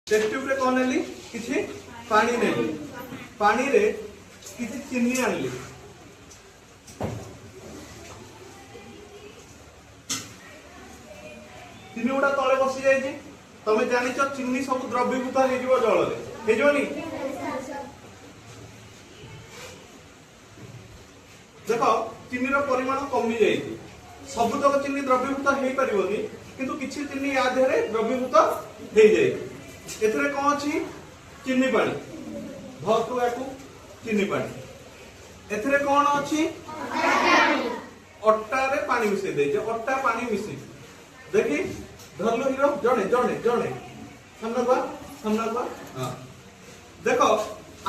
test tube रे कौन नेली किछि पानी नेली पानी रे किछि चीनी आनली चीनी उडा तळे बसी जाई छी तमे जानिछ चीनी सब द्रव्यभूत हे जीव जल रे हे जोनी देखो चीनी रो परिमाण कमी जाई छी सब तक चीनी द्रव्यभूत हे परिबोनी किंतु किछि चीनी या देहरे द्रव्यभूत हे जाई एथरे कोन अछि चीनी पानी भतु याकू चीनी पानी एथरे कोन अछि अट्टा रे पानी मिसै दे जे अट्टा पानी मिसै देखि धरलो हिरो जणे जणे जणे सामना बा हां देखो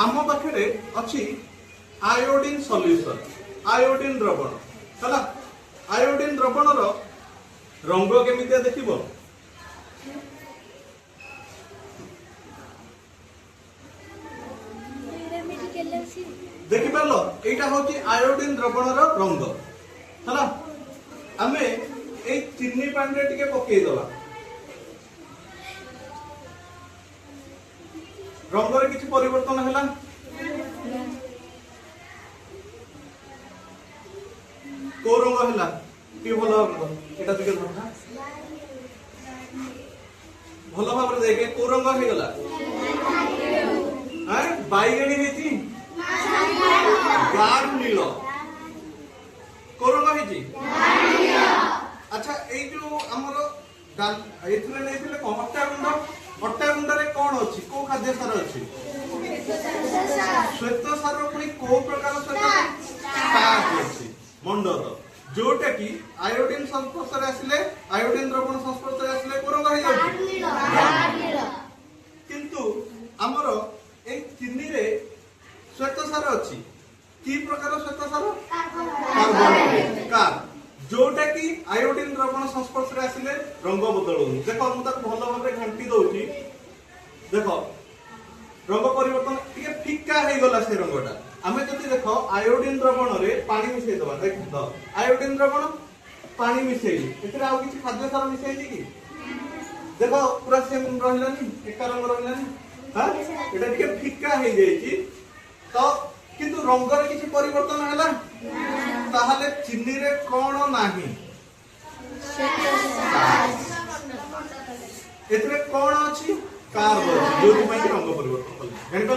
आम पाखरे अछि आयोडीन सॉल्यूशन आयोडीन द्रवण हला आयोडीन द्रवण रो रंग केमितिया देखिबो देखि पालो एटा होची आयोडीन द्रवण रो रंग हला आमे ए चीनी पानी रे टिके पकेई दवा रंग रे किछि परिवर्तन हला को रंग हला कि भलो एटा टिके धरना भलो भाबरे देखे को रंग हे गला हां बाईगणी हेची गाढ़ नील को रंग हेची अच्छा ए जो हमरो एथले नेथिले अट्टा गुंड रे कोन अछि को खाद्य सार अछि श्वेत सार पुनी को प्रकार श्वेत सार अछि मंडल जोटा की आयोडीन संस्पर्श रे आसिले आयोडीन द्रवण संस्पर्श रे आसिले को रंग हे जाउची किंतु हमरो ए चीनी रे श्वेत सार अछि की प्रकार श्वेत सार कार्बन का जोटा की आयोडीन द्रवण संस्पर्श रे आसिले रंग बदलुनी देखो हम ताको भलो भाबरे घंटी दउची देखो रंग परिवर्तन टिके फिक्का हे गला से रंगटा हमें जति देखो आयोडीन द्रवण रे पानी मिसै दबा देख तो आयोडीन द्रवण पानी मिसै एतरा आ किछि खाद्य सार मिसै कि देखो पूरा सेम रहलानी एका रंग रहलानी हां एटा टिके फिक्का हे जाईची तो किंतु रंग रे किछि परिवर्तन हला ताहले चीनी रे कोन नाही एतरे कोन अछि कार्बन जोति पई रंग परिवर्तन